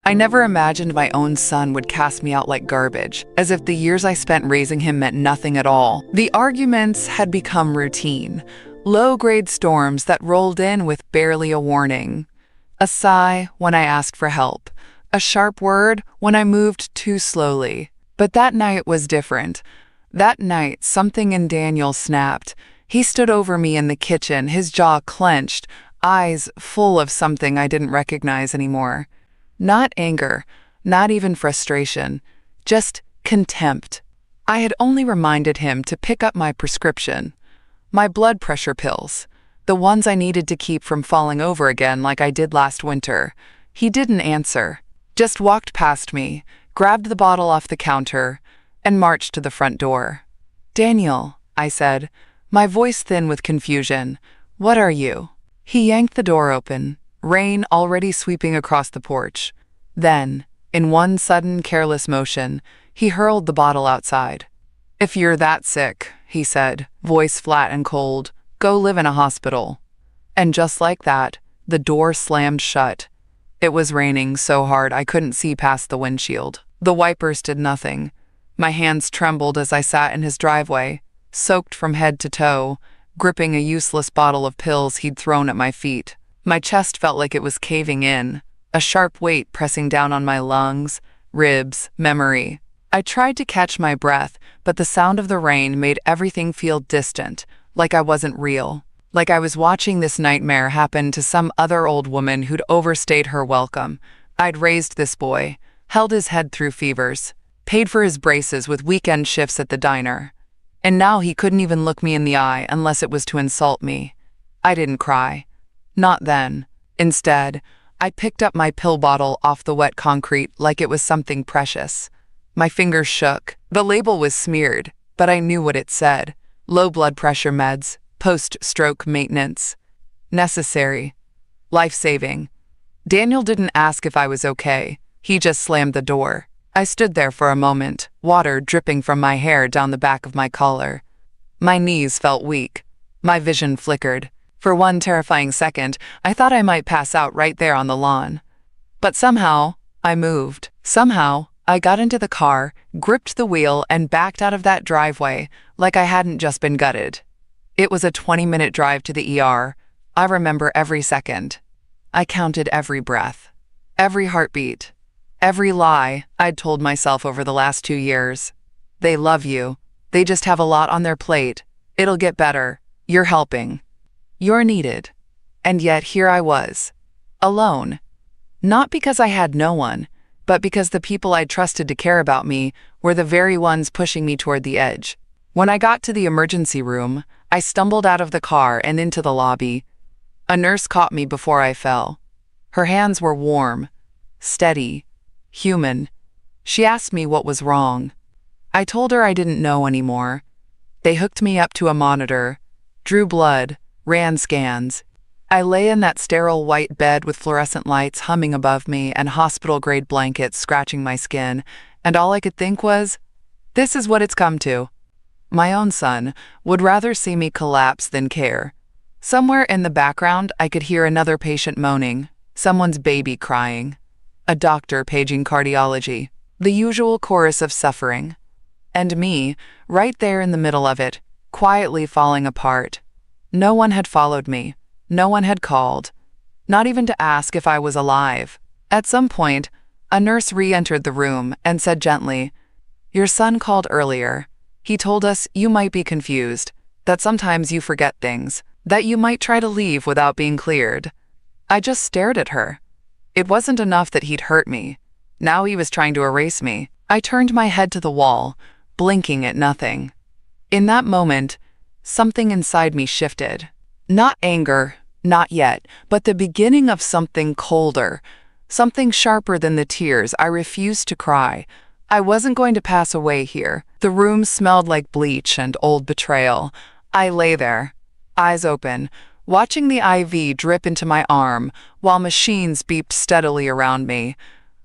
I never imagined my own son would cast me out like garbage, as if the years I spent raising him meant nothing at all. The arguments had become routine, low-grade storms that rolled in with barely a warning. A sigh when I asked for help, a sharp word when I moved too slowly. But that night was different. That night, something in Daniel snapped. He stood over me in the kitchen, his jaw clenched, eyes full of something I didn't recognize anymore. Not anger, not even frustration, just contempt. I had only reminded him to pick up my prescription, my blood pressure pills, the ones I needed to keep from falling over again like I did last winter. He didn't answer, just walked past me, grabbed the bottle off the counter, and marched to the front door. "Daniel," I said, my voice thin with confusion, "what are you?" He yanked the door open, rain already sweeping across the porch. Then, in one sudden careless motion, he hurled the bottle outside. "If you're that sick," he said, voice flat and cold, "go live in a hospital." And just like that, the door slammed shut. It was raining so hard I couldn't see past the windshield. The wipers did nothing. My hands trembled as I sat in his driveway, soaked from head to toe, gripping a useless bottle of pills he'd thrown at my feet. My chest felt like it was caving in, a sharp weight pressing down on my lungs, ribs, memory. I tried to catch my breath, but the sound of the rain made everything feel distant, like I wasn't real. Like I was watching this nightmare happen to some other old woman who'd overstayed her welcome. I'd raised this boy, held his head through fevers, paid for his braces with weekend shifts at the diner. And now he couldn't even look me in the eye unless it was to insult me. I didn't cry. Not then. Instead, I picked up my pill bottle off the wet concrete like it was something precious. My fingers shook. The label was smeared, but I knew what it said. Low blood pressure meds, post-stroke maintenance. Necessary. Life-saving. Daniel didn't ask if I was okay. He just slammed the door. I stood there for a moment, water dripping from my hair down the back of my collar. My knees felt weak. My vision flickered. For one terrifying second, I thought I might pass out right there on the lawn. But somehow, I moved. Somehow, I got into the car, gripped the wheel, and backed out of that driveway like I hadn't just been gutted. It was a 20-minute drive to the ER. I remember every second. I counted every breath, every heartbeat, every lie I'd told myself over the last 2 years. They love you. They just have a lot on their plate. It'll get better. You're helping. You're needed. And yet here I was, alone. Not because I had no one, but because the people I'd trusted to care about me were the very ones pushing me toward the edge. When I got to the emergency room, I stumbled out of the car and into the lobby. A nurse caught me before I fell. Her hands were warm, steady, human. She asked me what was wrong. I told her I didn't know anymore. They hooked me up to a monitor, drew blood, ran scans. I lay in that sterile white bed with fluorescent lights humming above me and hospital-grade blankets scratching my skin, and all I could think was, this is what it's come to. My own son would rather see me collapse than care. Somewhere in the background, I could hear another patient moaning, someone's baby crying, a doctor paging cardiology, the usual chorus of suffering. And me, right there in the middle of it, quietly falling apart. No one had followed me. No one had called, not even to ask if I was alive. At some point, a nurse re-entered the room and said gently, "Your son called earlier. He told us you might be confused, that sometimes you forget things, that you might try to leave without being cleared." I just stared at her. It wasn't enough that he'd hurt me. Now he was trying to erase me. I turned my head to the wall, blinking at nothing. In that moment, something inside me shifted. Not anger, not yet, but the beginning of something colder, something sharper than the tears I refused to cry. I wasn't going to pass away here. The room smelled like bleach and old betrayal. I lay there, eyes open, watching the IV drip into my arm while machines beeped steadily around me.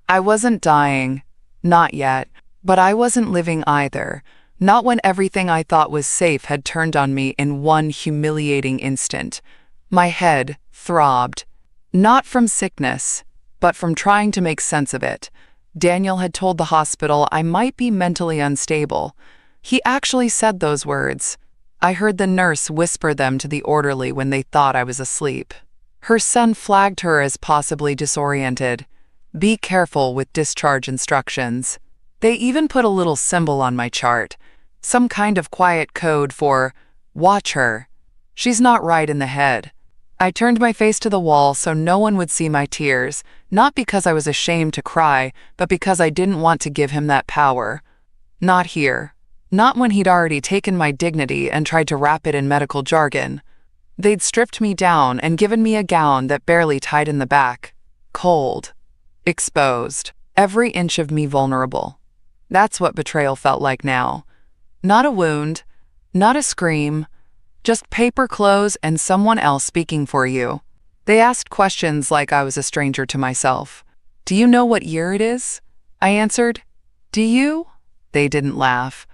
I wasn't dying, not yet, but I wasn't living either. Not when everything I thought was safe had turned on me in one humiliating instant. My head throbbed, not from sickness, but from trying to make sense of it. Daniel had told the hospital I might be mentally unstable. He actually said those words. I heard the nurse whisper them to the orderly when they thought I was asleep. Her son flagged her as possibly disoriented. Be careful with discharge instructions. They even put a little symbol on my chart, some kind of quiet code for, watch her. She's not right in the head. I turned my face to the wall so no one would see my tears, not because I was ashamed to cry, but because I didn't want to give him that power. Not here. Not when he'd already taken my dignity and tried to wrap it in medical jargon. They'd stripped me down and given me a gown that barely tied in the back. Cold. Exposed. Every inch of me vulnerable. That's what betrayal felt like now. Not a wound, not a scream, just paper clothes and someone else speaking for you. They asked questions like I was a stranger to myself. Do you know what year it is? I answered. Do you? They didn't laugh.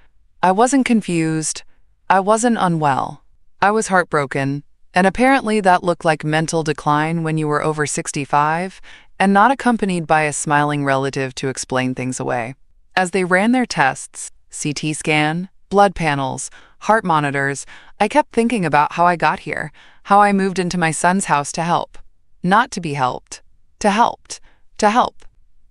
I wasn't confused. I wasn't unwell. I was heartbroken, and apparently that looked like mental decline when you were over 65 and not accompanied by a smiling relative to explain things away. As they ran their tests, CT scan, blood panels, heart monitors, I kept thinking about how I got here, how I moved into my son's house to help. Not to be helped. To help. To help.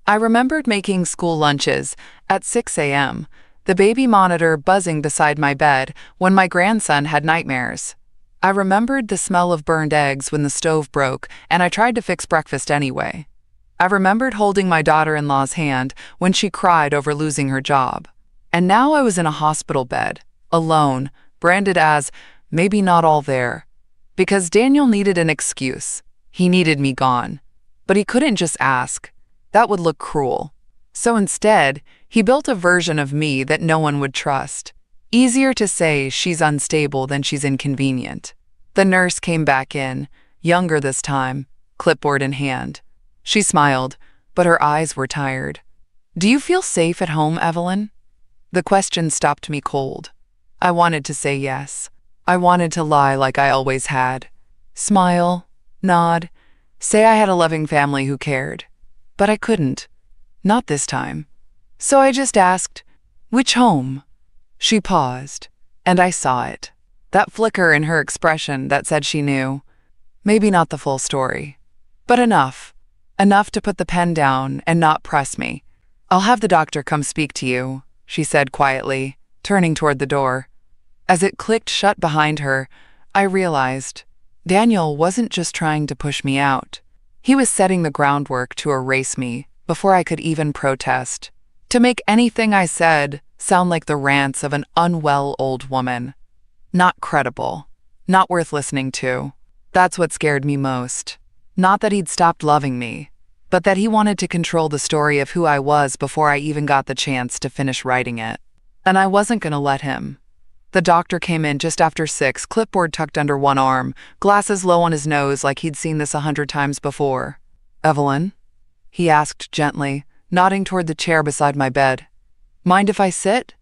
I remembered making school lunches at 6 a.m., the baby monitor buzzing beside my bed when my grandson had nightmares. I remembered the smell of burned eggs when the stove broke and I tried to fix breakfast anyway. I remembered holding my daughter-in-law's hand when she cried over losing her job. And now I was in a hospital bed, alone, branded as maybe not all there. Because Daniel needed an excuse. He needed me gone. But he couldn't just ask. That would look cruel. So instead, he built a version of me that no one would trust. Easier to say she's unstable than she's inconvenient. The nurse came back in, younger this time, clipboard in hand. She smiled, but her eyes were tired. Do you feel safe at home, Evelyn? The question stopped me cold. I wanted to say yes. I wanted to lie like I always had. Smile, nod, say I had a loving family who cared. But I couldn't. Not this time. So I just asked, which home? She paused, and I saw it. That flicker in her expression that said she knew. Maybe not the full story, but enough. Enough to put the pen down and not press me. I'll have the doctor come speak to you, she said quietly, turning toward the door. As it clicked shut behind her, I realized Daniel wasn't just trying to push me out. He was setting the groundwork to erase me before I could even protest, to make anything I said sound like the rants of an unwell old woman. Not credible, not worth listening to. That's what scared me most. Not that he'd stopped loving me, but that he wanted to control the story of who I was before I even got the chance to finish writing it. And I wasn't going to let him. The doctor came in just after 6, clipboard tucked under one arm, glasses low on his nose like he'd seen this 100 times before. Evelyn? He asked gently, nodding toward the chair beside my bed. Mind if I sit?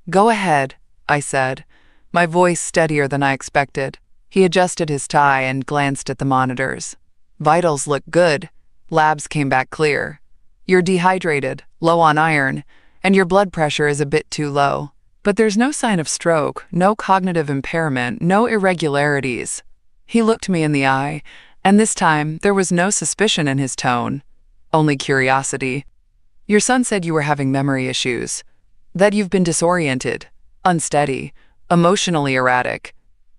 Go ahead, I said, my voice steadier than I expected. He adjusted his tie and glanced at the monitors. Vitals look good. Labs came back clear. You're dehydrated, low on iron, and your blood pressure is a bit too low. But there's no sign of stroke, no cognitive impairment, no irregularities. He looked me in the eye, and this time there was no suspicion in his tone, only curiosity. Your son said you were having memory issues, that you've been disoriented, unsteady, emotionally erratic.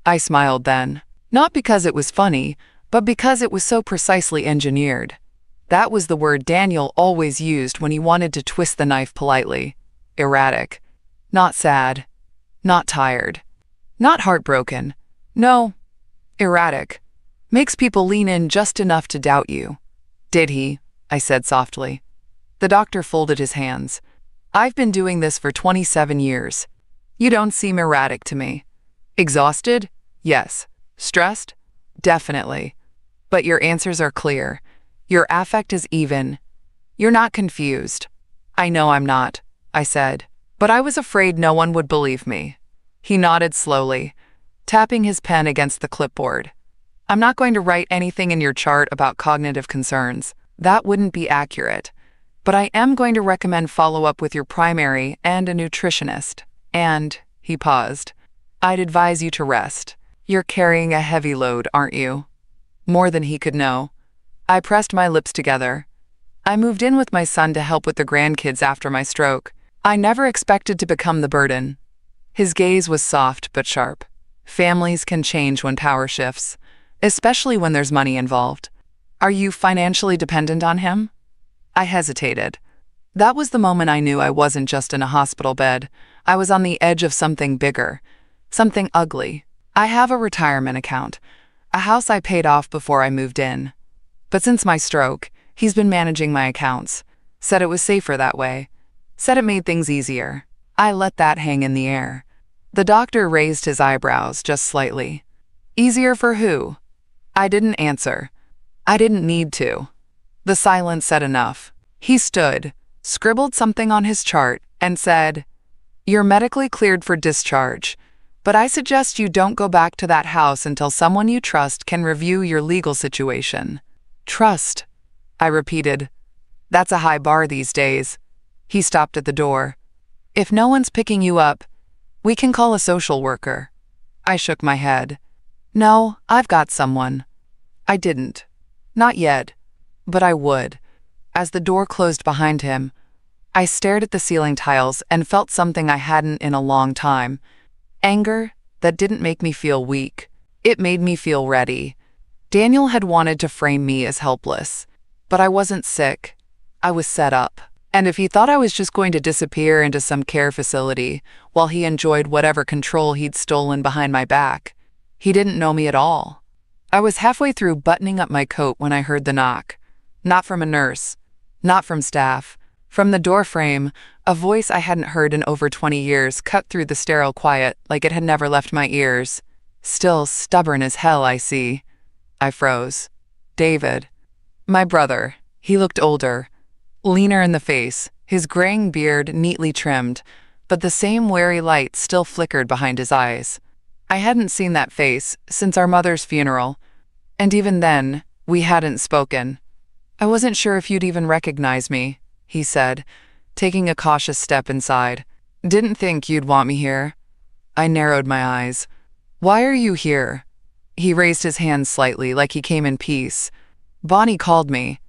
I smiled then, not because it was funny, but because it was so precisely engineered. That was the word Daniel always used when he wanted to twist the knife politely. Erratic. Not sad. Not tired. Not heartbroken. No. Erratic. Makes people lean in just enough to doubt you. Did he? I said softly. The doctor folded his hands. I've been doing this for 27 years. You don't seem erratic to me. Exhausted? Yes. Stressed? Definitely. But your answers are clear. Your affect is even. You're not confused. I know I'm not, I said, but I was afraid no one would believe me. He nodded slowly, tapping his pen against the clipboard. I'm not going to write anything in your chart about cognitive concerns. That wouldn't be accurate. But I am going to recommend follow-up with your primary and a nutritionist. And, he paused, I'd advise you to rest. You're carrying a heavy load, aren't you? More than he could know. I pressed my lips together. I moved in with my son to help with the grandkids after my stroke. I never expected to become the burden. His gaze was soft but sharp. Families can change when power shifts, especially when there's money involved. Are you financially dependent on him? I hesitated. That was the moment I knew I wasn't just in a hospital bed. I was on the edge of something bigger, something ugly. I have a retirement account, a house I paid off before I moved in. But since my stroke, he's been managing my accounts. Said it was safer that way. Said it made things easier. I let that hang in the air. The doctor raised his eyebrows just slightly. Easier for who? I didn't answer. I didn't need to. The silence said enough. He stood, scribbled something on his chart, and said, You're medically cleared for discharge, but I suggest you don't go back to that house until someone you trust can review your legal situation. Trust, I repeated. That's a high bar these days. He stopped at the door. If no one's picking you up, we can call a social worker. I shook my head. No, I've got someone. I didn't. Not yet. But I would. As the door closed behind him, I stared at the ceiling tiles and felt something I hadn't in a long time. Anger that didn't make me feel weak. It made me feel ready. Daniel had wanted to frame me as helpless. But I wasn't sick. I was set up. And if he thought I was just going to disappear into some care facility while he enjoyed whatever control he'd stolen behind my back, he didn't know me at all. I was halfway through buttoning up my coat when I heard the knock. Not from a nurse. Not from staff. From the doorframe, a voice I hadn't heard in over 20 years cut through the sterile quiet like it had never left my ears. Still stubborn as hell, I see. I froze. David. My brother. He looked older. Leaner in the face, his graying beard neatly trimmed, but the same wary light still flickered behind his eyes. I hadn't seen that face since our mother's funeral, and even then, we hadn't spoken. I wasn't sure if you'd even recognize me, he said, taking a cautious step inside. Didn't think you'd want me here. I narrowed my eyes. Why are you here? He raised his hand slightly like he came in peace. Bonnie called me.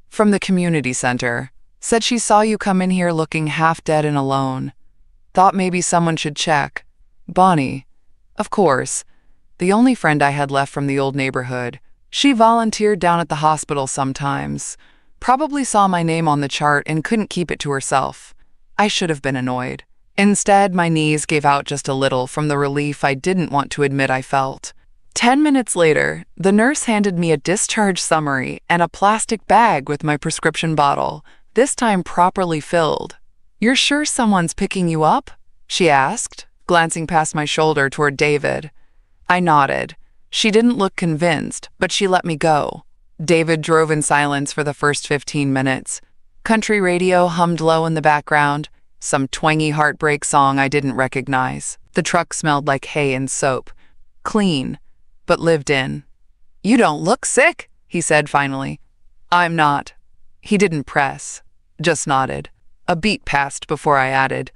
From the community center. Said she saw you come in here looking half dead and alone. Thought maybe someone should check. Bonnie. Of course. The only friend I had left from the old neighborhood. She volunteered down at the hospital sometimes. Probably saw my name on the chart and couldn't keep it to herself. I should have been annoyed. Instead, my knees gave out just a little from the relief I didn't want to admit I felt. 10 minutes later, the nurse handed me a discharge summary and a plastic bag with my prescription bottle, this time properly filled. You're sure someone's picking you up? She asked, glancing past my shoulder toward David. I nodded. She didn't look convinced, but she let me go. David drove in silence for the first 15 minutes. Country radio hummed low in the background, some twangy heartbreak song I didn't recognize. The truck smelled like hay and soap. Clean, but lived in. You don't look sick, he said finally. I'm not. He didn't press, just nodded. A beat passed before I added.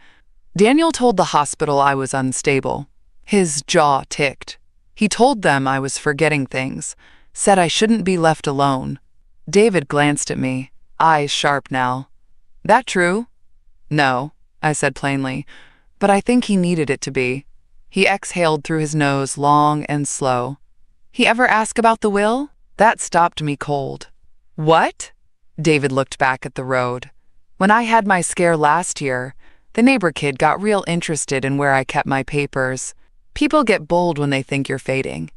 Daniel told the hospital I was unstable. His jaw ticked. He told them I was forgetting things, said I shouldn't be left alone. David glanced at me, eyes sharp now. That true? No, I said plainly, but I think he needed it to be. He exhaled through his nose long and slow. He ever ask about the will? That stopped me cold. What? David looked back at the road. When I had my scare last year, the neighbor kid got real interested in where I kept my papers. People get bold when they think you're fading.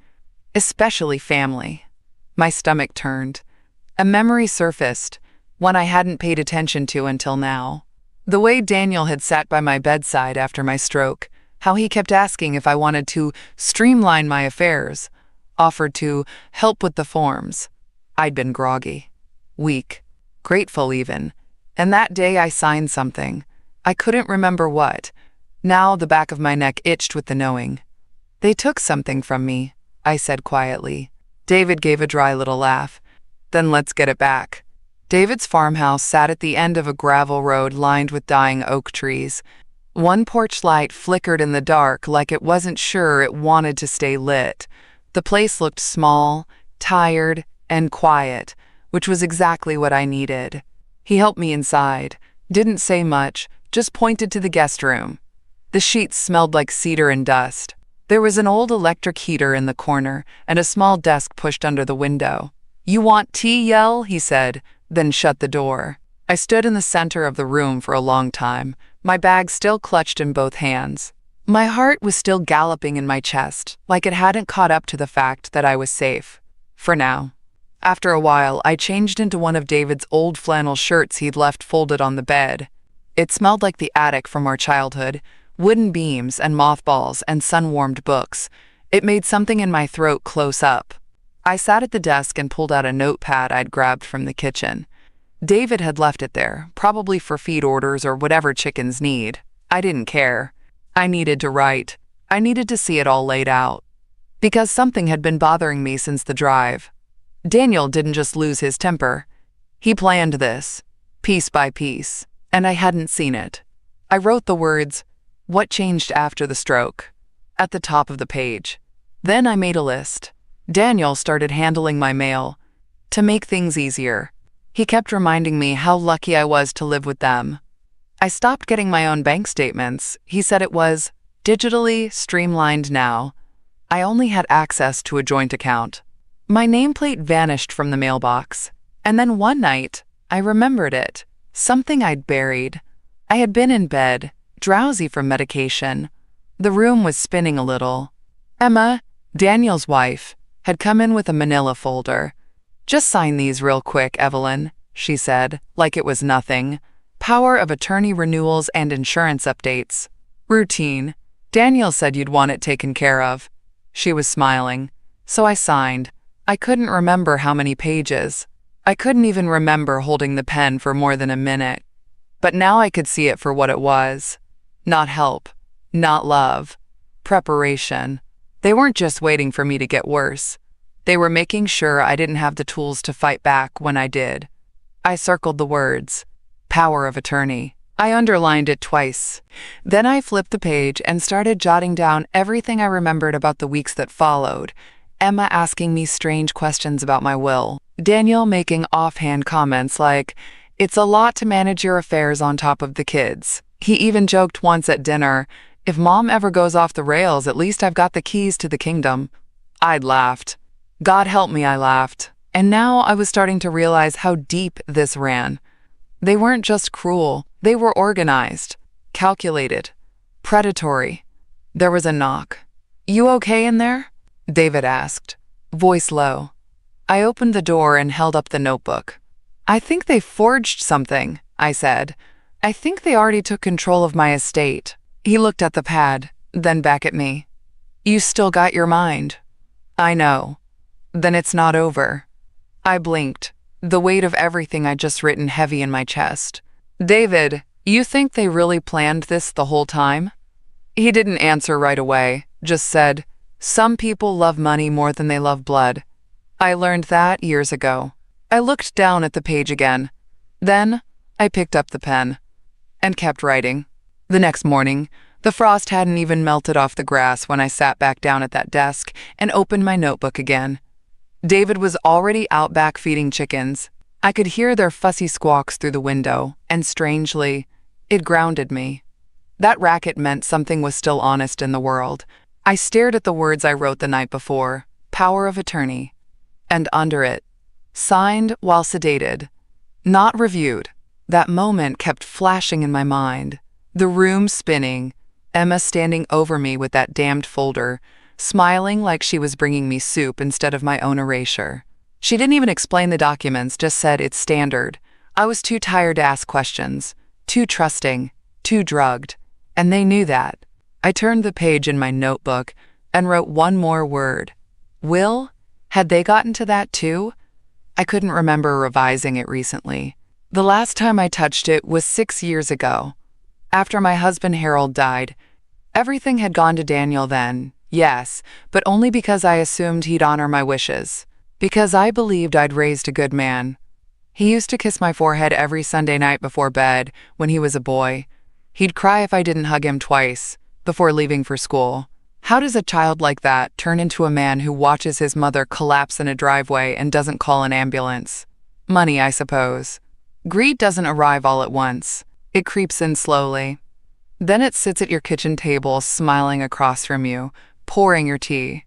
Especially family. My stomach turned. A memory surfaced, one I hadn't paid attention to until now. The way Daniel had sat by my bedside after my stroke, how he kept asking if I wanted to streamline my affairs, offered to help with the forms. I'd been groggy, weak, grateful even, and that day I signed something. I couldn't remember what. Now the back of my neck itched with the knowing. They took something from me, I said quietly. David gave a dry little laugh. Then let's get it back. David's farmhouse sat at the end of a gravel road lined with dying oak trees. One porch light flickered in the dark like it wasn't sure it wanted to stay lit. The place looked small, tired, and quiet, which was exactly what I needed. He helped me inside, didn't say much, just pointed to the guest room. The sheets smelled like cedar and dust. There was an old electric heater in the corner and a small desk pushed under the window. "You want tea, Yell?" he said, then shut the door. I stood in the center of the room for a long time, my bag still clutched in both hands. My heart was still galloping in my chest, like it hadn't caught up to the fact that I was safe. For now. After a while, I changed into one of David's old flannel shirts he'd left folded on the bed. It smelled like the attic from our childhood, wooden beams and mothballs and sun-warmed books. It made something in my throat close up. I sat at the desk and pulled out a notepad I'd grabbed from the kitchen. David had left it there, probably for feed orders or whatever chickens need. I didn't care. I needed to write. I needed to see it all laid out. Because something had been bothering me since the drive. Daniel didn't just lose his temper. He planned this, piece by piece, and I hadn't seen it. I wrote the words, "What changed after the stroke?" at the top of the page. Then I made a list. Daniel started handling my mail. To make things easier, he kept reminding me how lucky I was to live with them. I stopped getting my own bank statements. He said it was digitally streamlined now. I only had access to a joint account. My nameplate vanished from the mailbox. And then one night, I remembered it. Something I'd buried. I had been in bed, drowsy from medication. The room was spinning a little. Emma, Daniel's wife, had come in with a manila folder. "Just sign these real quick, Evelyn," she said, like it was nothing. "Power of attorney renewals and insurance updates. Routine. Daniel said you'd want it taken care of." She was smiling. So I signed. I couldn't remember how many pages. I couldn't even remember holding the pen for more than a minute. But now I could see it for what it was. Not help. Not love. Preparation. They weren't just waiting for me to get worse. They were making sure I didn't have the tools to fight back when I did. I circled the words, "Power of attorney." I underlined it twice. Then I flipped the page and started jotting down everything I remembered about the weeks that followed. Emma asking me strange questions about my will. Daniel making offhand comments like, "It's a lot to manage your affairs on top of the kids." He even joked once at dinner, "If Mom ever goes off the rails, at least I've got the keys to the kingdom." I'd laughed. God help me, I laughed. And now I was starting to realize how deep this ran. They weren't just cruel, they were organized, calculated, predatory. There was a knock. "You okay in there?" David asked, voice low. I opened the door and held up the notebook. "I think they forged something," I said. "I think they already took control of my estate." He looked at the pad, then back at me. "You still got your mind." "I know." "Then it's not over." I blinked, the weight of everything I'd just written heavy in my chest. "David, you think they really planned this the whole time?" He didn't answer right away, just said, "Some people love money more than they love blood." I learned that years ago. I looked down at the page again. Then I picked up the pen and kept writing. The next morning, the frost hadn't even melted off the grass when I sat back down at that desk and opened my notebook again. David was already out back feeding chickens. I could hear their fussy squawks through the window, and strangely, it grounded me. That racket meant something was still honest in the world. I stared at the words I wrote the night before, "Power of attorney," and under it, "Signed while sedated." Not reviewed. That moment kept flashing in my mind. The room spinning, Emma standing over me with that damned folder, smiling like she was bringing me soup instead of my own erasure. She didn't even explain the documents, just said it's standard. I was too tired to ask questions, too trusting, too drugged, and they knew that. I turned the page in my notebook and wrote one more word. Will? Had they gotten to that too? I couldn't remember revising it recently. The last time I touched it was 6 years ago. After my husband Harold died, everything had gone to Daniel then, yes, but only because I assumed he'd honor my wishes. Because I believed I'd raised a good man. He used to kiss my forehead every Sunday night before bed when he was a boy. He'd cry if I didn't hug him twice before leaving for school. How does a child like that turn into a man who watches his mother collapse in a driveway and doesn't call an ambulance? Money, I suppose. Greed doesn't arrive all at once. It creeps in slowly. Then it sits at your kitchen table, smiling across from you, pouring your tea.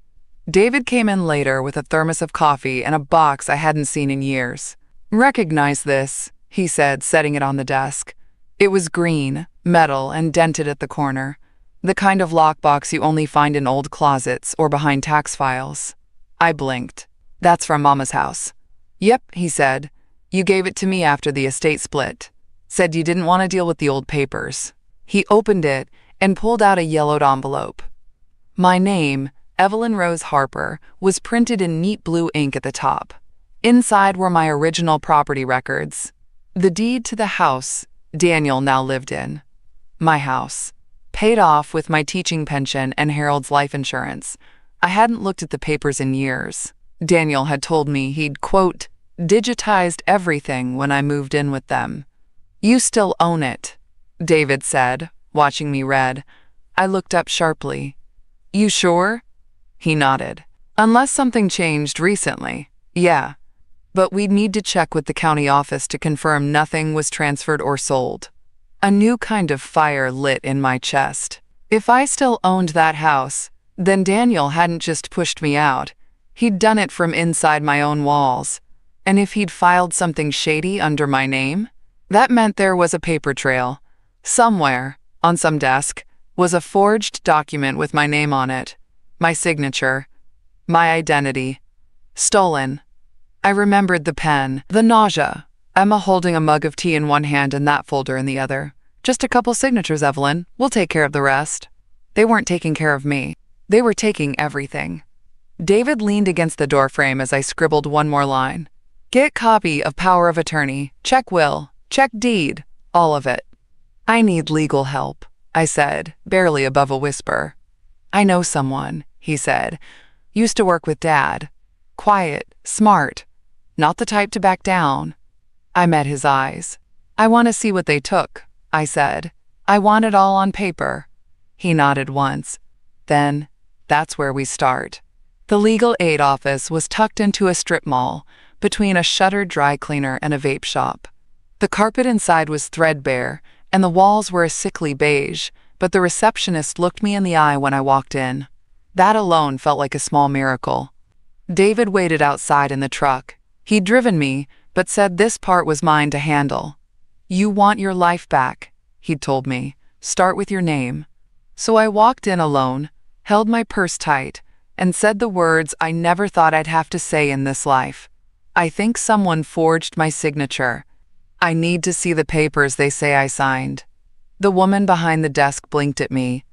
David came in later with a thermos of coffee and a box I hadn't seen in years. "Recognize this," he said, setting it on the desk. It was green, metal, and dented at the corner. The kind of lockbox you only find in old closets or behind tax files. I blinked. "That's from Mama's house." "Yep," he said. "You gave it to me after the estate split. Said you didn't want to deal with the old papers." He opened it and pulled out a yellowed envelope. My name, Evelyn Rose Harper, was printed in neat blue ink at the top. Inside were my original property records. The deed to the house Daniel now lived in. My house. Paid off with my teaching pension and Harold's life insurance. I hadn't looked at the papers in years. Daniel had told me he'd, quote, digitized everything when I moved in with them. "You still own it," David said, watching me read. I looked up sharply. "You sure?" He nodded. "Unless something changed recently. Yeah. But we'd need to check with the county office to confirm nothing was transferred or sold." A new kind of fire lit in my chest. If I still owned that house, then Daniel hadn't just pushed me out. He'd done it from inside my own walls. And if he'd filed something shady under my name, that meant there was a paper trail. Somewhere, on some desk, was a forged document with my name on it, my signature, my identity. Stolen. I remembered the pen, the nausea, Emma holding a mug of tea in one hand and that folder in the other. "Just a couple signatures, Evelyn. We'll take care of the rest." They weren't taking care of me. They were taking everything. David leaned against the doorframe as I scribbled one more line. "Get copy of power of attorney, check will, check deed, all of it." "I need legal help," I said, barely above a whisper. "I know someone," he said. "Used to work with Dad. Quiet, smart, not the type to back down." I met his eyes. "I want to see what they took," I said. "I want it all on paper." He nodded once. "Then, that's where we start." The legal aid office was tucked into a strip mall, between a shuttered dry cleaner and a vape shop. The carpet inside was threadbare, and the walls were a sickly beige, but the receptionist looked me in the eye when I walked in. That alone felt like a small miracle. David waited outside in the truck. He'd driven me, but said this part was mine to handle. "You want your life back," he'd told me. "Start with your name." So I walked in alone, held my purse tight, and said the words I never thought I'd have to say in this life. "I think someone forged my signature. I need to see the papers they say I signed." The woman behind the desk blinked at me.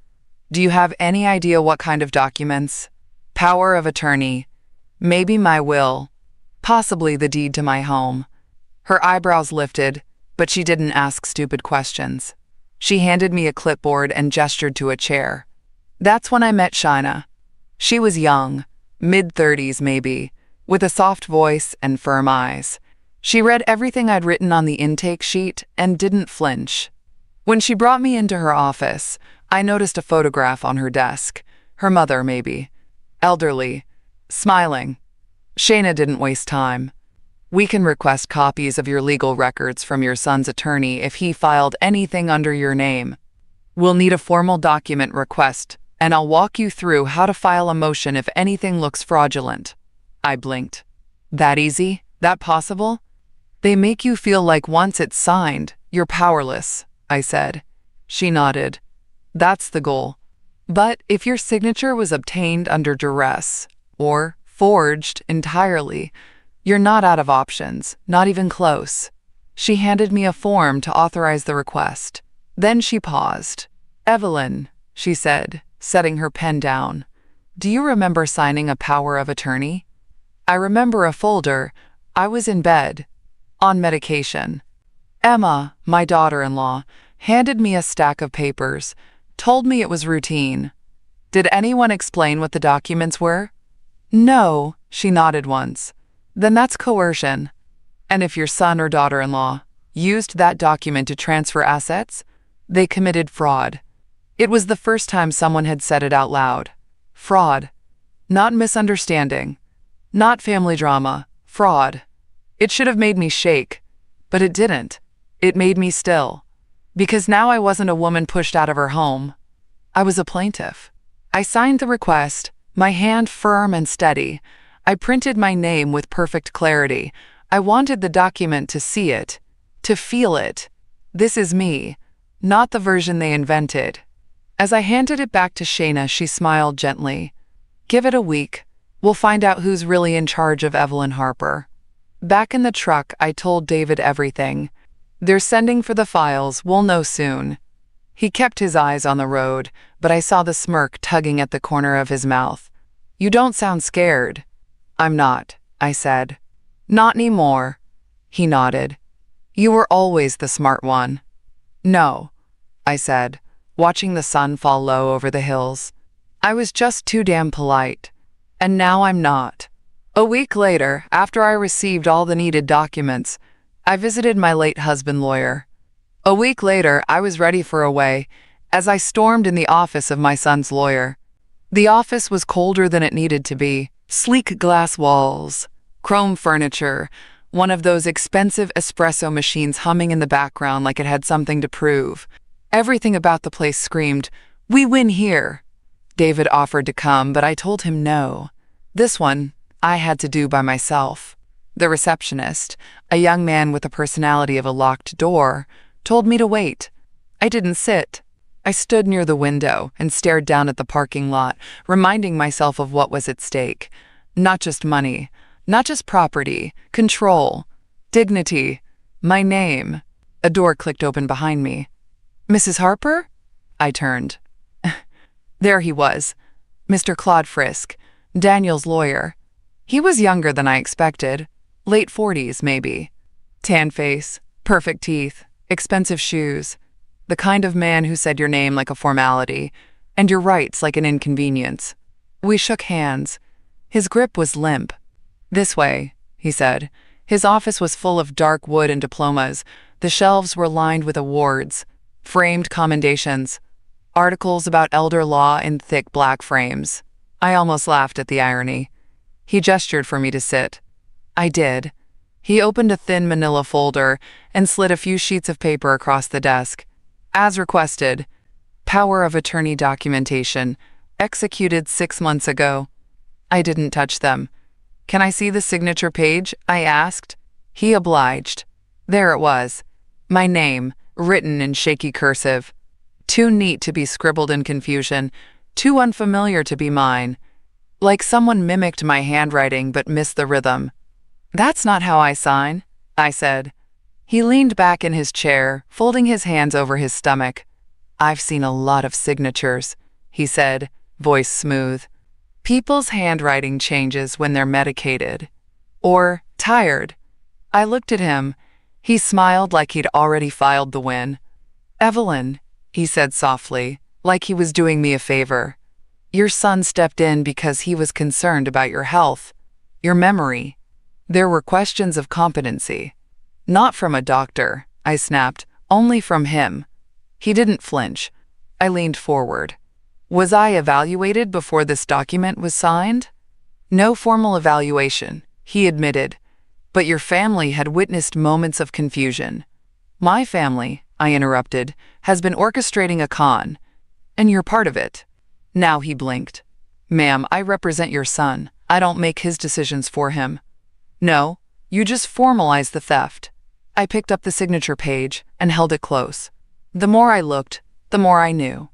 "Do you have any idea what kind of documents?" "Power of attorney. Maybe my will. Possibly the deed to my home." Her eyebrows lifted, but she didn't ask stupid questions. She handed me a clipboard and gestured to a chair. That's when I met Shaina. She was young, mid-30s maybe, with a soft voice and firm eyes. She read everything I'd written on the intake sheet and didn't flinch. When she brought me into her office, I noticed a photograph on her desk. Her mother, maybe. Elderly. Smiling. Shaina didn't waste time. "We can request copies of your legal records from your son's attorney if he filed anything under your name. We'll need a formal document request, and I'll walk you through how to file a motion if anything looks fraudulent." I blinked. "That easy? That possible?" "They make you feel like once it's signed, you're powerless," I said. She nodded. "That's the goal. But if your signature was obtained under duress, or forged entirely, you're not out of options, not even close." She handed me a form to authorize the request. Then she paused. "Evelyn," she said, setting her pen down, "do you remember signing a power of attorney?" I remember a folder. I was in bed, on medication. Emma, my daughter-in-law, handed me a stack of papers, told me it was routine. "Did anyone explain what the documents were?" "No," she nodded once. "Then that's coercion." And if your son or daughter-in-law used that document to transfer assets, they committed fraud. It was the first time someone had said it out loud. Fraud. Not misunderstanding. Not family drama. Fraud. It should have made me shake, but it didn't. It made me still. Because now I wasn't a woman pushed out of her home. I was a plaintiff. I signed the request, my hand firm and steady. I printed my name with perfect clarity. I wanted the document to see it, to feel it. This is me, not the version they invented. As I handed it back to Shayna, she smiled gently. Give it a week. We'll find out who's really in charge of Evelyn Harper. Back in the truck, I told David everything. They're sending for the files. We'll know soon. He kept his eyes on the road, but I saw the smirk tugging at the corner of his mouth. You don't sound scared. I'm not, I said. Not anymore. He nodded. You were always the smart one. No, I said, watching the sun fall low over the hills. I was just too damn polite. And now I'm not. A week later, after I received all the needed documents, I visited my late husband's lawyer. A week later, I was ready for a way, as I stormed in the office of my son's lawyer. The office was colder than it needed to be. Sleek glass walls, chrome furniture, one of those expensive espresso machines humming in the background like it had something to prove. Everything about the place screamed, "We win here." David offered to come, but I told him no. This one, I had to do by myself. The receptionist, a young man with the personality of a locked door, told me to wait. I didn't sit. I stood near the window and stared down at the parking lot, reminding myself of what was at stake. Not just money, not just property, control, dignity, my name. A door clicked open behind me. Mrs. Harper? I turned. There he was, Mr. Claude Frisk, Daniel's lawyer. He was younger than I expected, late 40s maybe. Tan face, perfect teeth, expensive shoes. The kind of man who said your name like a formality, and your rights like an inconvenience. We shook hands. His grip was limp. This way, he said. His office was full of dark wood and diplomas. The shelves were lined with awards, framed commendations, articles about elder law in thick black frames. I almost laughed at the irony. He gestured for me to sit. I did. He opened a thin manila folder and slid a few sheets of paper across the desk. As requested, power of attorney documentation, executed 6 months ago. I didn't touch them. Can I see the signature page? I asked. He obliged. There it was. My name, written in shaky cursive. Too neat to be scribbled in confusion, too unfamiliar to be mine. Like someone mimicked my handwriting but missed the rhythm. That's not how I sign, I said. He leaned back in his chair, folding his hands over his stomach. I've seen a lot of signatures, he said, voice smooth. People's handwriting changes when they're medicated. Or tired. I looked at him. He smiled like he'd already filed the win. Evelyn, he said softly, like he was doing me a favor. Your son stepped in because he was concerned about your health, your memory. There were questions of competency. Not from a doctor, I snapped, only from him. He didn't flinch. I leaned forward. Was I evaluated before this document was signed? No formal evaluation, he admitted. But your family had witnessed moments of confusion. My family, I interrupted, has been orchestrating a con, and you're part of it. Now he blinked. Ma'am, I represent your son. I don't make his decisions for him. No, you just formalize the theft. I picked up the signature page and held it close. The more I looked, the more I knew.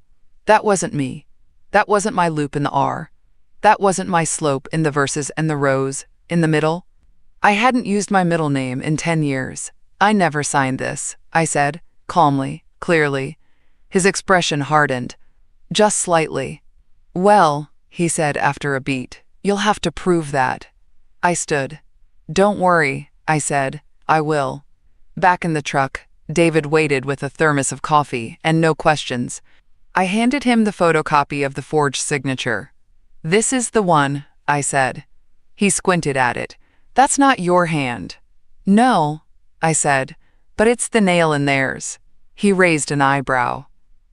That wasn't me. That wasn't my loop in the R. That wasn't my slope in the verses and the rows in the middle. I hadn't used my middle name in 10 years. I never signed this, I said, calmly, clearly. His expression hardened, just slightly. Well, he said after a beat, you'll have to prove that. I stood. Don't worry, I said, I will. Back in the truck, David waited with a thermos of coffee and no questions. I handed him the photocopy of the forged signature. This is the one, I said. He squinted at it. That's not your hand. No, I said, but it's the nail in theirs. He raised an eyebrow.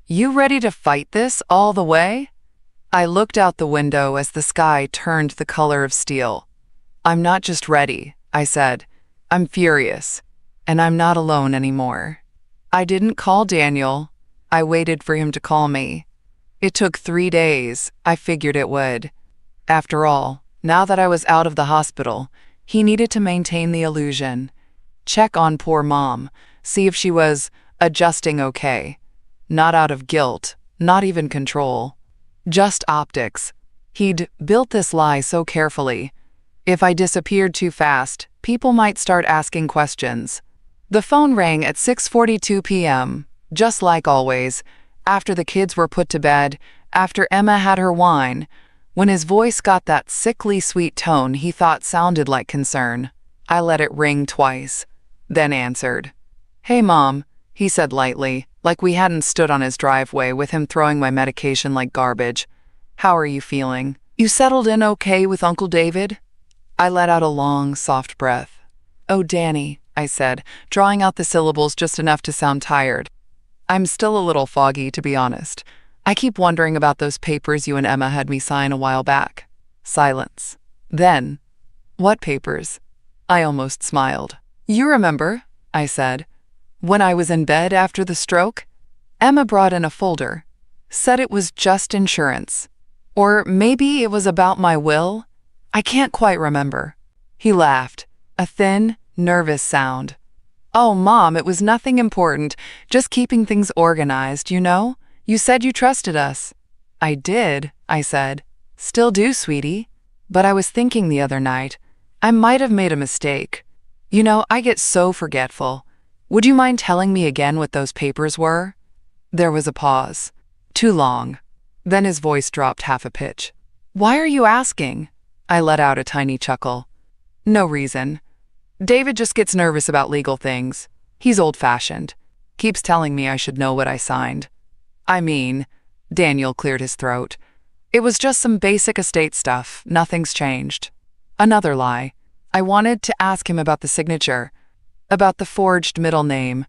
You ready to fight this all the way? I looked out the window as the sky turned the color of steel. I'm not just ready, I said. I'm furious, and I'm not alone anymore. I didn't call Daniel. I waited for him to call me. It took 3 days. I figured it would. After all, now that I was out of the hospital, he needed to maintain the illusion. Check on poor Mom, see if she was adjusting okay. Not out of guilt, not even control. Just optics. He'd built this lie so carefully. If I disappeared too fast, people might start asking questions. The phone rang at 6:42 p.m., just like always, after the kids were put to bed, after Emma had her wine. When his voice got that sickly sweet tone he thought sounded like concern, I let it ring twice, then answered. Hey, Mom, he said lightly, like we hadn't stood on his driveway with him throwing my medication like garbage. How are you feeling? You settled in okay with Uncle David? I let out a long, soft breath. Oh, Danny, I said, drawing out the syllables just enough to sound tired. I'm still a little foggy, to be honest. I keep wondering about those papers you and Emma had me sign a while back. Silence. Then, what papers? I almost smiled. You remember, I said, when I was in bed after the stroke? Emma brought in a folder. Said it was just insurance. Or maybe it was about my will? I can't quite remember. He laughed, a thin, nervous sound. Oh, Mom, it was nothing important, just keeping things organized, you know? You said you trusted us. I did, I said. Still do, sweetie. But I was thinking the other night, I might have made a mistake. You know, I get so forgetful. Would you mind telling me again what those papers were? There was a pause. Too long. Then his voice dropped half a pitch. Why are you asking? I let out a tiny chuckle. No reason. David just gets nervous about legal things. He's old-fashioned. Keeps telling me I should know what I signed. I mean, Daniel cleared his throat. It was just some basic estate stuff. Nothing's changed. Another lie. I wanted to ask him about the signature, about the forged middle name,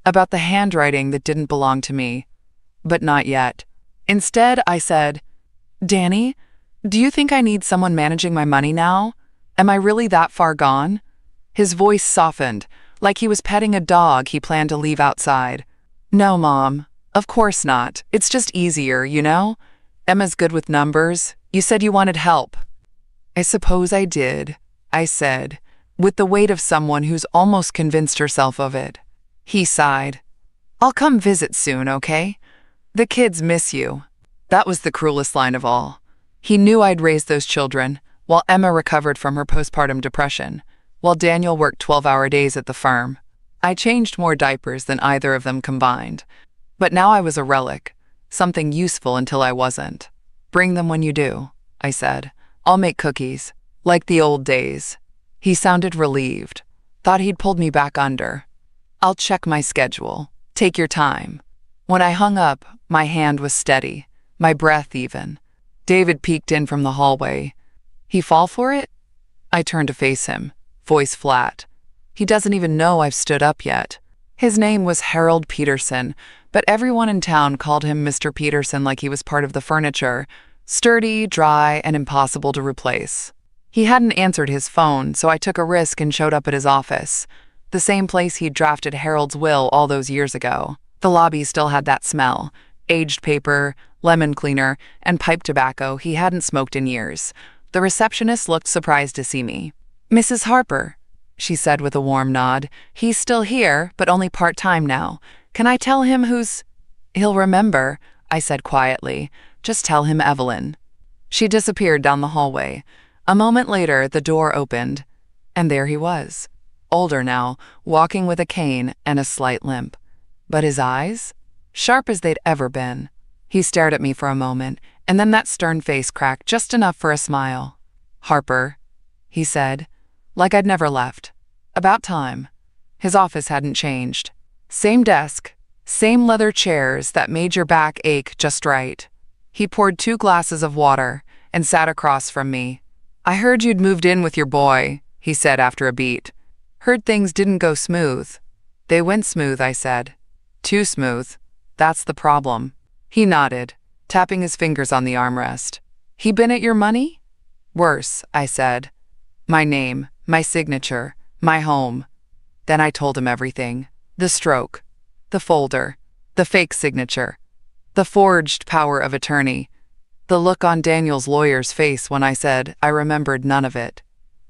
about the handwriting that didn't belong to me. But not yet. Instead, I said, Danny, do you think I need someone managing my money now? Am I really that far gone? His voice softened, like he was petting a dog he planned to leave outside. No, Mom. Of course not. It's just easier, you know? Emma's good with numbers. You said you wanted help. I suppose I did, I said, with the weight of someone who's almost convinced herself of it. He sighed. I'll come visit soon, okay? The kids miss you. That was the cruelest line of all. He knew I'd raised those children, while Emma recovered from her postpartum depression, while Daniel worked 12-hour days at the farm. I changed more diapers than either of them combined. But now I was a relic, something useful until I wasn't. Bring them when you do, I said. I'll make cookies, like the old days. He sounded relieved, thought he'd pulled me back under. I'll check my schedule. Take your time. When I hung up, my hand was steady, my breath even. David peeked in from the hallway. He fall for it? I turned to face him, voice flat. He doesn't even know I've stood up yet. His name was Harold Peterson, but everyone in town called him Mr. Peterson like he was part of the furniture, sturdy, dry, and impossible to replace. He hadn't answered his phone, so I took a risk and showed up at his office, the same place he'd drafted Harold's will all those years ago. The lobby still had that smell, aged paper, lemon cleaner, and pipe tobacco he hadn't smoked in years. The receptionist looked surprised to see me. Mrs. Harper, she said with a warm nod. He's still here, but only part-time now. Can I tell him who's... He'll remember, I said quietly. Just tell him Evelyn. She disappeared down the hallway. A moment later, the door opened, and there he was. Older now, walking with a cane and a slight limp. But his eyes? Sharp as they'd ever been. He stared at me for a moment, and then that stern face cracked just enough for a smile. Harper, he said, like I'd never left. About time. His office hadn't changed. Same desk, same leather chairs that made your back ache just right. He poured 2 glasses of water and sat across from me. I heard you'd moved in with your boy, he said after a beat. Heard things didn't go smooth. They went smooth, I said. Too smooth. That's the problem. He nodded, tapping his fingers on the armrest. He been at your money? Worse, I said. My name, my signature, my home. Then I told him everything. The stroke, the folder, the fake signature, the forged power of attorney. The look on Daniel's lawyer's face when I said I remembered none of it.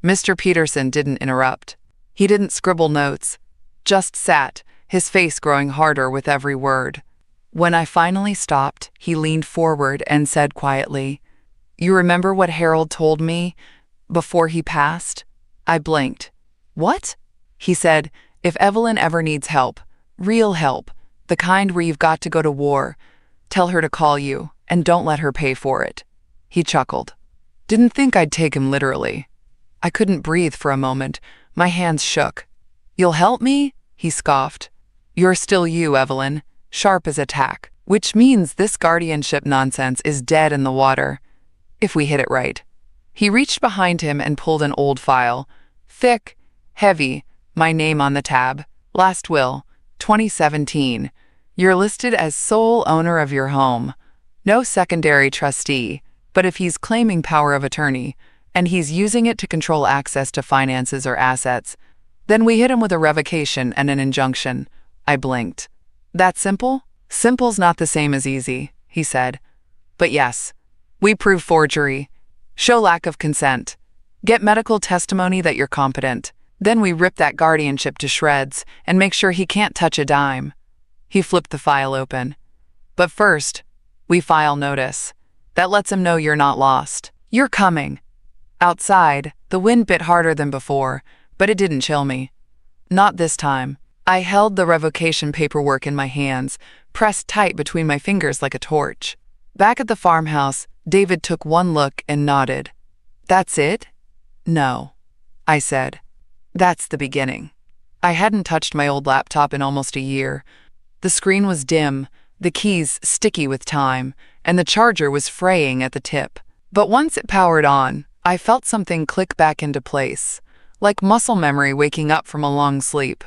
Mr. Peterson didn't interrupt. He didn't scribble notes, just sat, his face growing harder with every word. When I finally stopped, he leaned forward and said quietly, "You remember what Harold told me before he passed?" I blinked. "What?" He said, "If Evelyn ever needs help, real help, the kind where you've got to go to war, tell her to call you, and don't let her pay for it." He chuckled. Didn't think I'd take him literally. I couldn't breathe for a moment. My hands shook. "You'll help me?" He scoffed. "You're still you, Evelyn, sharp as a tack, which means this guardianship nonsense is dead in the water, if we hit it right." He reached behind him and pulled an old file. Thick, heavy, my name on the tab. Last will, 2017. You're listed as sole owner of your home. No secondary trustee, but if he's claiming power of attorney, and he's using it to control access to finances or assets, then we hit him with a revocation and an injunction. I blinked. That simple? Simple's not the same as easy, he said. But yes, we prove forgery, show lack of consent, get medical testimony that you're competent. Then we rip that guardianship to shreds and make sure he can't touch a dime. He flipped the file open. But first, we file notice. That lets him know you're not lost. You're coming. Outside, the wind bit harder than before, but it didn't chill me. Not this time. I held the revocation paperwork in my hands, pressed tight between my fingers like a torch. Back at the farmhouse, David took one look and nodded. "That's it?" "No," I said. "That's the beginning." I hadn't touched my old laptop in almost a year. The screen was dim, the keys sticky with time, and the charger was fraying at the tip. But once it powered on, I felt something click back into place, like muscle memory waking up from a long sleep.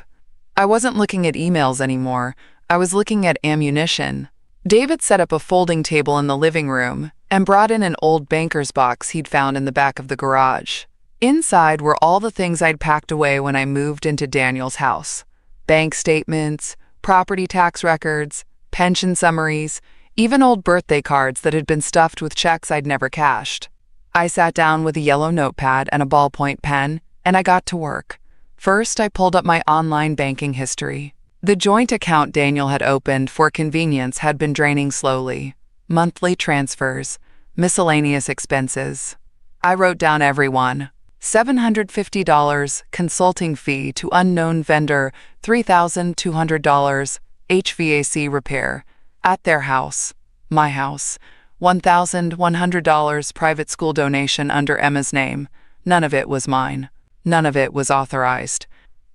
I wasn't looking at emails anymore. I was looking at ammunition. David set up a folding table in the living room and brought in an old banker's box he'd found in the back of the garage. Inside were all the things I'd packed away when I moved into Daniel's house. Bank statements, property tax records, pension summaries, even old birthday cards that had been stuffed with checks I'd never cashed. I sat down with a yellow notepad and a ballpoint pen, and I got to work. First, I pulled up my online banking history. The joint account Daniel had opened for convenience had been draining slowly. Monthly transfers, miscellaneous expenses. I wrote down every one. $750 consulting fee to unknown vendor, $3,200 HVAC repair at their house, my house, $1,100 private school donation under Emma's name. None of it was mine. None of it was authorized.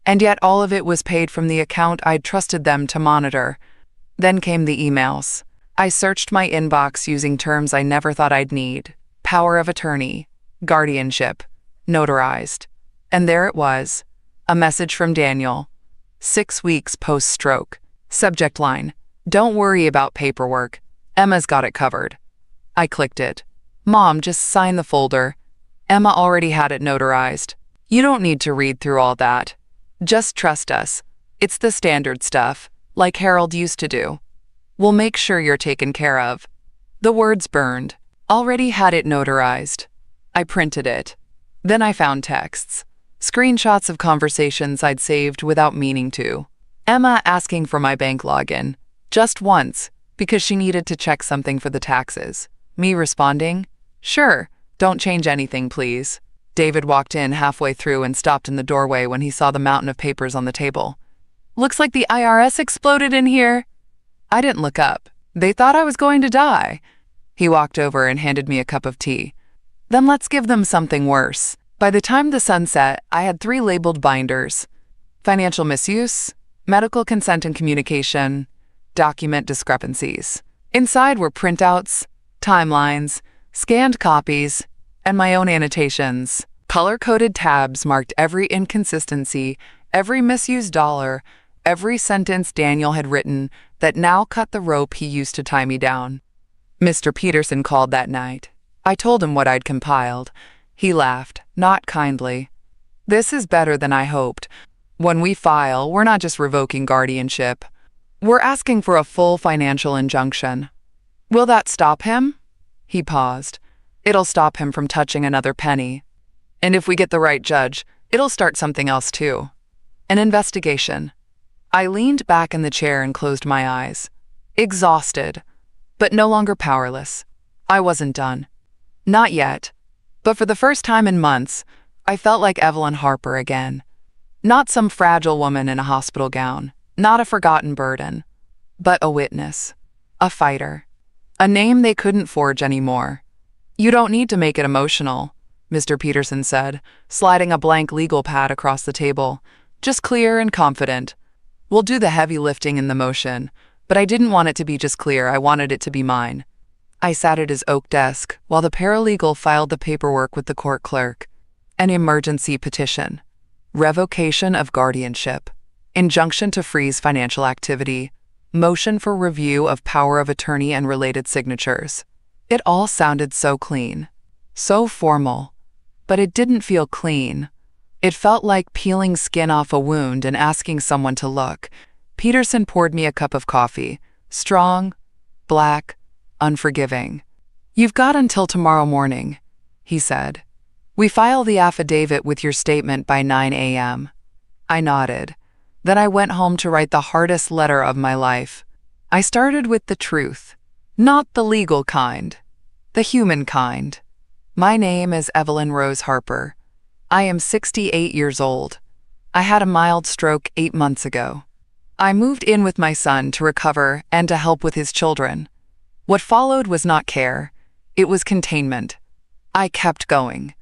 And yet all of it was paid from the account I'd trusted them to monitor. Then came the emails. I searched my inbox using terms I never thought I'd need. Power of attorney, guardianship, notarized. And there it was, a message from Daniel. 6 weeks post-stroke. Subject line, "Don't worry about paperwork. Emma's got it covered." I clicked it. "Mom, just sign the folder. Emma already had it notarized. You don't need to read through all that. Just trust us. It's the standard stuff, like Harold used to do. We'll make sure you're taken care of." The words burned. Already had it notarized. I printed it. Then I found texts. Screenshots of conversations I'd saved without meaning to. Emma asking for my bank login. Just once, because she needed to check something for the taxes. Me responding, "Sure, don't change anything, please." David walked in halfway through and stopped in the doorway when he saw the mountain of papers on the table. "Looks like the IRS exploded in here." I didn't look up. They thought I was going to die. He walked over and handed me a cup of tea. "Then let's give them something worse." By the time the sun set, I had 3 labeled binders. Financial misuse, medical consent and communication, document discrepancies. Inside were printouts, timelines, scanned copies, and my own annotations. Color-coded tabs marked every inconsistency, Every misused dollar, every sentence Daniel had written that now cut the rope he used to tie me down. Mr. Peterson called that night. I told him what I'd compiled. He laughed, not kindly. This is better than I hoped. When we file, we're not just revoking guardianship. We're asking for a full financial injunction. Will that stop him? He paused. It'll stop him from touching another penny. And if we get the right judge, it'll start something else too. An investigation. I leaned back in the chair and closed my eyes. Exhausted, but no longer powerless. I wasn't done. Not yet. But for the first time in months, I felt like Evelyn Harper again. Not some fragile woman in a hospital gown, not a forgotten burden, but a witness, a fighter, a name they couldn't forge anymore. You don't need to make it emotional, Mr. Peterson said, sliding a blank legal pad across the table. Just clear and confident. We'll do the heavy lifting in the motion, but I didn't want it to be just clear, I wanted it to be mine. I sat at his oak desk while the paralegal filed the paperwork with the court clerk. An emergency petition. Revocation of guardianship. Injunction to freeze financial activity. Motion for review of power of attorney and related signatures. It all sounded so clean. So formal. But it didn't feel clean. It felt like peeling skin off a wound and asking someone to look. Peterson poured me a cup of coffee. Strong, black, unforgiving. You've got until tomorrow morning, he said. We file the affidavit with your statement by 9 a.m. I nodded. Then I went home to write the hardest letter of my life. I started with the truth. Not the legal kind. The human kind. My name is Evelyn Rose Harper. I am 68 years old. I had a mild stroke 8 months ago. I moved in with my son to recover and to help with his children. What followed was not care. It was containment. I kept going.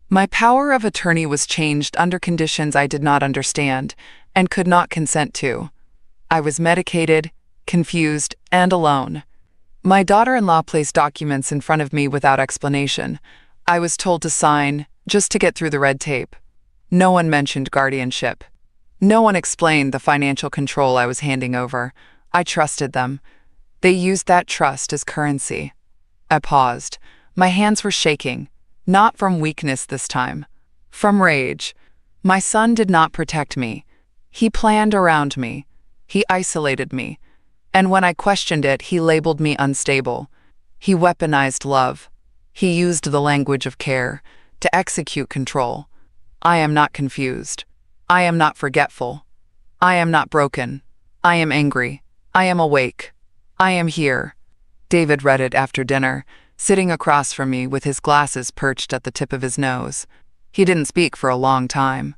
My power of attorney was changed under conditions I did not understand and could not consent to. I was medicated, confused, and alone. My daughter-in-law placed documents in front of me without explanation. I was told to sign, just to get through the red tape. No one mentioned guardianship. No one explained the financial control I was handing over. I trusted them. They used that trust as currency. I paused. My hands were shaking. Not from weakness this time. From rage. My son did not protect me. He planned around me. He isolated me. And when I questioned it, he labeled me unstable. He weaponized love. He used the language of care to execute control. I am not confused. I am not forgetful. I am not broken. I am angry. I am awake. I am here. David read it after dinner, sitting across from me with his glasses perched at the tip of his nose. He didn't speak for a long time.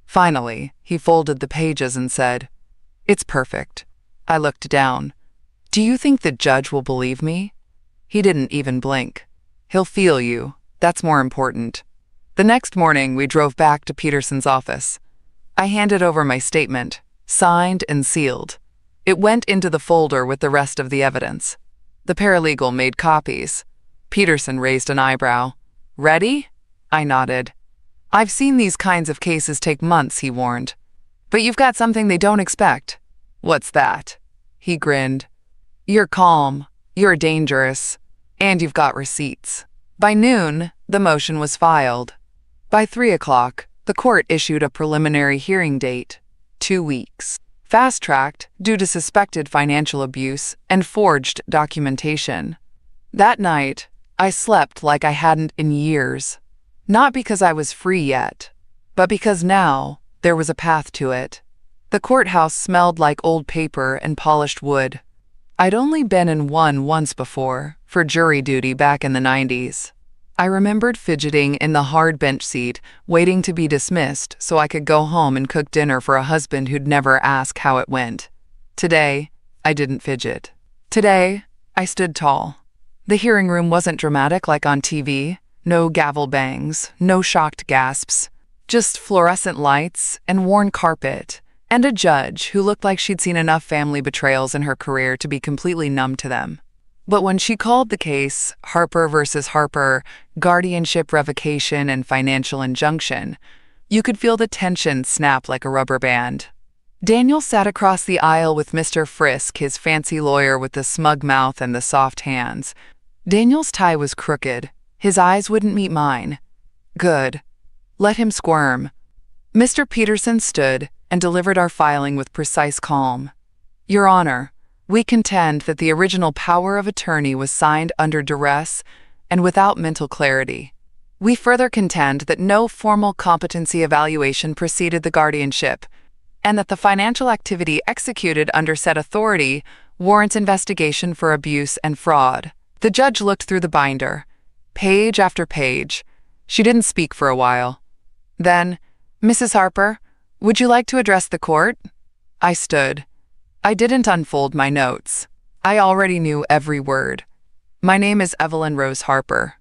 Finally, he folded the pages and said, "It's perfect." I looked down. "Do you think the judge will believe me?" He didn't even blink. "He'll feel you. That's more important." The next morning, we drove back to Peterson's office. I handed over my statement, signed and sealed. It went into the folder with the rest of the evidence. The paralegal made copies. Peterson raised an eyebrow. "Ready?" I nodded. "I've seen these kinds of cases take months," he warned. "But you've got something they don't expect." "What's that?" He grinned. "You're calm, you're dangerous, and you've got receipts." By noon, the motion was filed. By 3 o'clock, the court issued a preliminary hearing date, 2 weeks. Fast-tracked due to suspected financial abuse and forged documentation. That night, I slept like I hadn't in years. Not because I was free yet, but because now there was a path to it. The courthouse smelled like old paper and polished wood. I'd only been in one once before, for jury duty back in the 90s. I remembered fidgeting in the hard bench seat, waiting to be dismissed so I could go home and cook dinner for a husband who'd never ask how it went. Today, I didn't fidget. Today, I stood tall. The hearing room wasn't dramatic like on TV. No gavel bangs, no shocked gasps. Just fluorescent lights and worn carpet, and a judge who looked like she'd seen enough family betrayals in her career to be completely numb to them. But when she called the case Harper versus Harper, guardianship revocation and financial injunction, You could feel the tension snap like a rubber band. Daniel sat across the aisle with Mr. Frisk, his fancy lawyer with the smug mouth and the soft hands. Daniel's tie was crooked. His eyes wouldn't meet mine. Good. Let him squirm. Mr. Peterson stood and delivered our filing with precise calm. Your Honor, we contend that the original power of attorney was signed under duress and without mental clarity. We further contend that no formal competency evaluation preceded the guardianship, and that the financial activity executed under said authority warrants investigation for abuse and fraud. The judge looked through the binder, page after page. She didn't speak for a while. Then, Mrs. Harper, would you like to address the court? I stood. I didn't unfold my notes. I already knew every word. My name is Evelyn Rose Harper.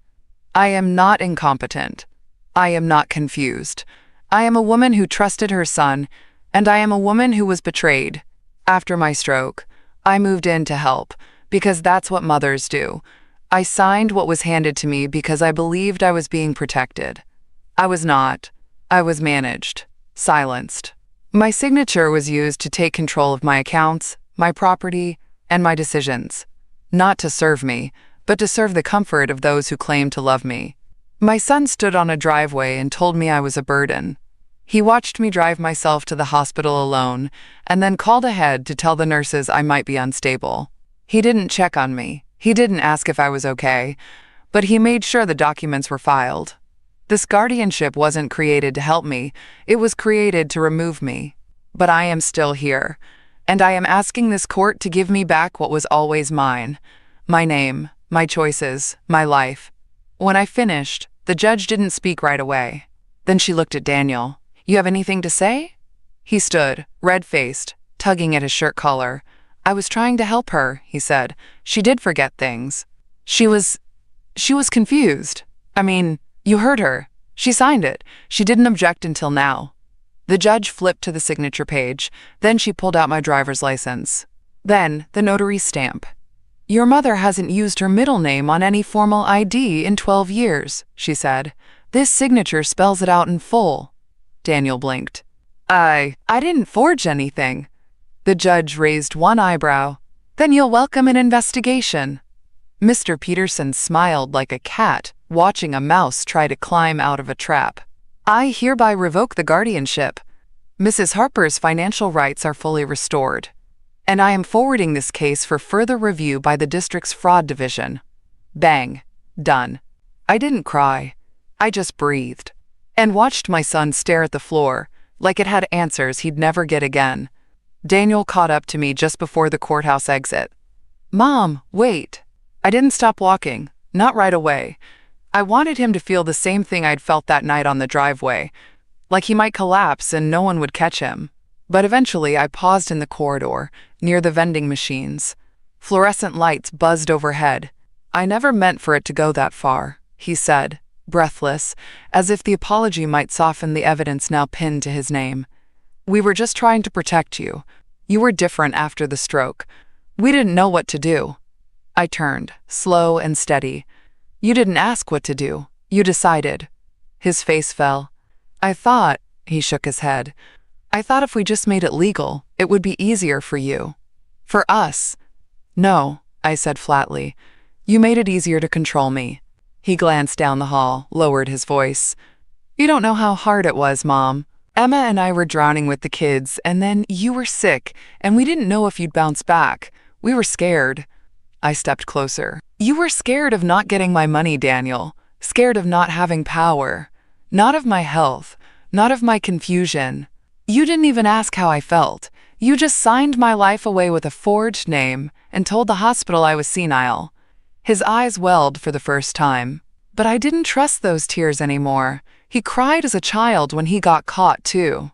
I am not incompetent. I am not confused. I am a woman who trusted her son, and I am a woman who was betrayed. After my stroke, I moved in to help, because that's what mothers do. I signed what was handed to me because I believed I was being protected. I was not. I was managed, silenced. My signature was used to take control of my accounts, my property, and my decisions. Not to serve me, but to serve the comfort of those who claimed to love me. My son stood on a driveway and told me I was a burden. He watched me drive myself to the hospital alone and then called ahead to tell the nurses I might be unstable. He didn't check on me. He didn't ask if I was okay, but he made sure the documents were filed. This guardianship wasn't created to help me. It was created to remove me. But I am still here, and I am asking this court to give me back what was always mine. My name, my choices, my life. When I finished, the judge didn't speak right away. Then she looked at Daniel. You have anything to say? He stood, red-faced, tugging at his shirt collar. I was trying to help her, he said. She did forget things. She was confused. I mean, you heard her. She signed it. She didn't object until now. The judge flipped to the signature page. Then she pulled out my driver's license. Then the notary's stamp. Your mother hasn't used her middle name on any formal ID in 12 years, she said. This signature spells it out in full. Daniel blinked. I didn't forge anything. The judge raised one eyebrow. Then you'll welcome an investigation. Mr. Peterson smiled like a cat watching a mouse try to climb out of a trap. I hereby revoke the guardianship. Mrs. Harper's financial rights are fully restored, and I am forwarding this case for further review by the district's fraud division. Bang. Done. I didn't cry. I just breathed and watched my son stare at the floor like it had answers he'd never get again. Daniel caught up to me just before the courthouse exit. Mom, wait. I didn't stop walking, not right away. I wanted him to feel the same thing I'd felt that night on the driveway, like he might collapse and no one would catch him. But eventually I paused in the corridor, near the vending machines. Fluorescent lights buzzed overhead. I never meant for it to go that far, he said, breathless, as if the apology might soften the evidence now pinned to his name. We were just trying to protect you. You were different after the stroke. We didn't know what to do. I turned, slow and steady. You didn't ask what to do. You decided. His face fell. I thought, he shook his head, I thought if we just made it legal, it would be easier for you. For us. No, I said flatly. You made it easier to control me. He glanced down the hall, lowered his voice. You don't know how hard it was, Mom. Emma and I were drowning with the kids, and then you were sick, and we didn't know if you'd bounce back. We were scared. I stepped closer. You were scared of not getting my money, Daniel. Scared of not having power. Not of my health. Not of my confusion. You didn't even ask how I felt. You just signed my life away with a forged name and told the hospital I was senile. His eyes welled for the first time. But I didn't trust those tears anymore. He cried as a child when he got caught, too.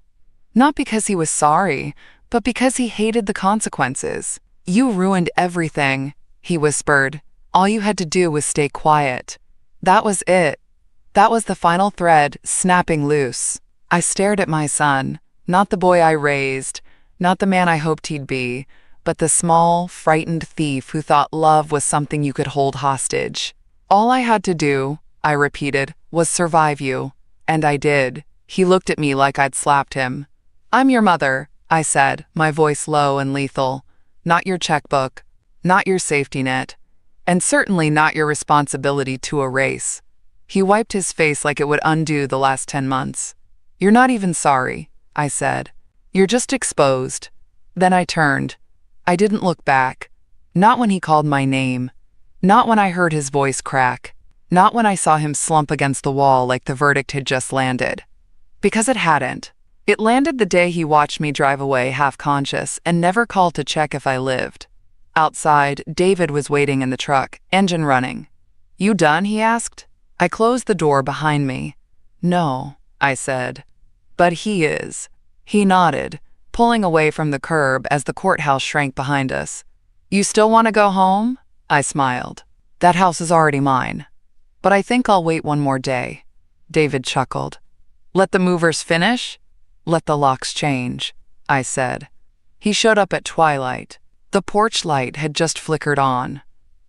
Not because he was sorry, but because he hated the consequences. You ruined everything, he whispered. All you had to do was stay quiet. That was it. That was the final thread snapping loose. I stared at my son, not the boy I raised, not the man I hoped he'd be, but the small, frightened thief who thought love was something you could hold hostage. All I had to do, I repeated, was survive you. And I did. He looked at me like I'd slapped him. "I'm your mother," I said, my voice low and lethal. "Not your checkbook, not your safety net, and certainly not your responsibility to erase." He wiped his face like it would undo the last 10 months. "You're not even sorry," I said. "You're just exposed." Then I turned. I didn't look back. Not when he called my name. Not when I heard his voice crack. Not when I saw him slump against the wall like the verdict had just landed. Because it hadn't. It landed the day he watched me drive away half-conscious and never called to check if I lived. Outside, David was waiting in the truck, engine running. "You done?" he asked. I closed the door behind me. "No," I said. "But he is." He nodded, pulling away from the curb as the courthouse shrank behind us. "You still want to go home?" I smiled. "That house is already mine. But I think I'll wait one more day." David chuckled. "Let the movers finish? Let the locks change," I said. He showed up at twilight. The porch light had just flickered on,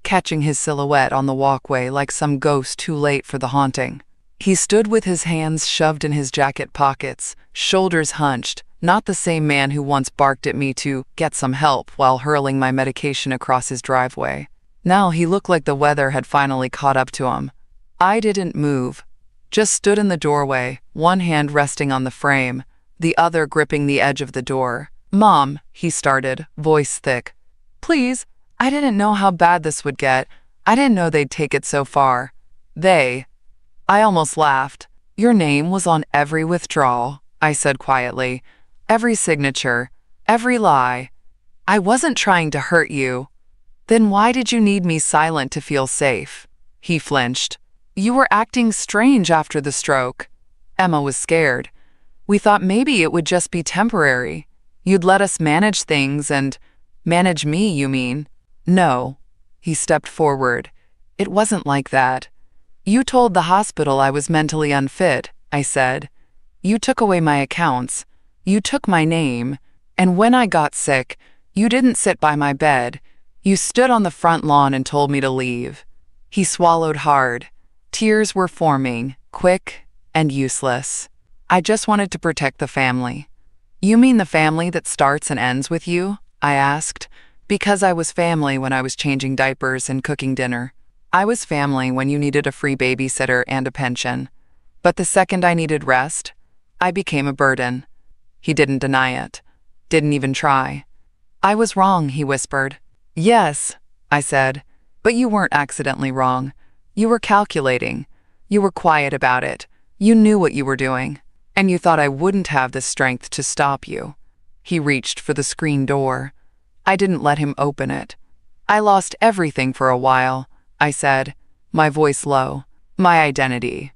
catching his silhouette on the walkway like some ghost too late for the haunting. He stood with his hands shoved in his jacket pockets, shoulders hunched, not the same man who once barked at me to get some help while hurling my medication across his driveway. Now he looked like the weather had finally caught up to him. I didn't move, just stood in the doorway, one hand resting on the frame, the other gripping the edge of the door. "Mom," he started, voice thick. "Please, I didn't know how bad this would get. I didn't know they'd take it so far." "They?" I almost laughed. "Your name was on every withdrawal," I said quietly. "Every signature, every lie. I wasn't trying to hurt you." "Then why did you need me silent to feel safe?" He flinched. "You were acting strange after the stroke." Emma was scared. "We thought maybe it would just be temporary. You'd let us manage things and—" "Manage me, you mean?" "No." He stepped forward. "It wasn't like that. You told the hospital I was mentally unfit," I said. "You took away my accounts. You took my name. And when I got sick, you didn't sit by my bed. You stood on the front lawn and told me to leave." He swallowed hard. Tears were forming, quick and useless. "I just wanted to protect the family." "You mean the family that starts and ends with you?" I asked, because I was family when I was changing diapers and cooking dinner. I was family when you needed a free babysitter and a pension. But the second I needed rest, I became a burden. He didn't deny it. Didn't even try. "I was wrong," he whispered. "Yes," I said, "but you weren't accidentally wrong. You were calculating. You were quiet about it. You knew what you were doing. And you thought I wouldn't have the strength to stop you." He reached for the screen door. I didn't let him open it. "I lost everything for a while," I said, my voice low. "My identity.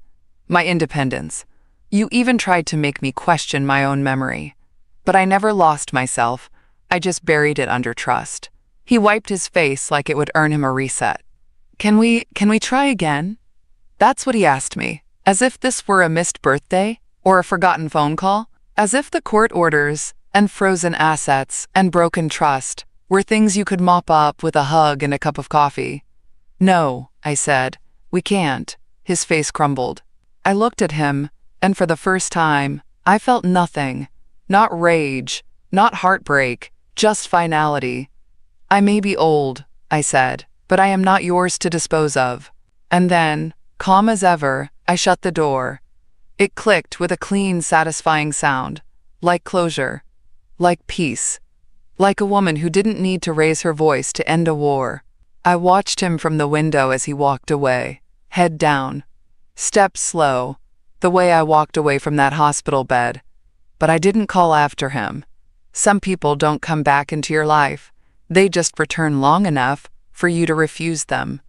My independence. You even tried to make me question my own memory. But I never lost myself. I just buried it under trust." He wiped his face like it would earn him a reset. Can we try again?" That's what he asked me, as if this were a missed birthday or a forgotten phone call, as if the court orders and frozen assets and broken trust were things you could mop up with a hug and a cup of coffee. "No," I said, "we can't." His face crumbled. I looked at him, and for the first time, I felt nothing. Not rage, not heartbreak, just finality. "I may be old," I said, "but I am not yours to dispose of." And then, calm as ever, I shut the door. It clicked with a clean, satisfying sound, like closure, like peace, like a woman who didn't need to raise her voice to end a war. I watched him from the window as he walked away, head down, steps slow, the way I walked away from that hospital bed. But I didn't call after him. Some people don't come back into your life. They just return long enough for you to refuse them.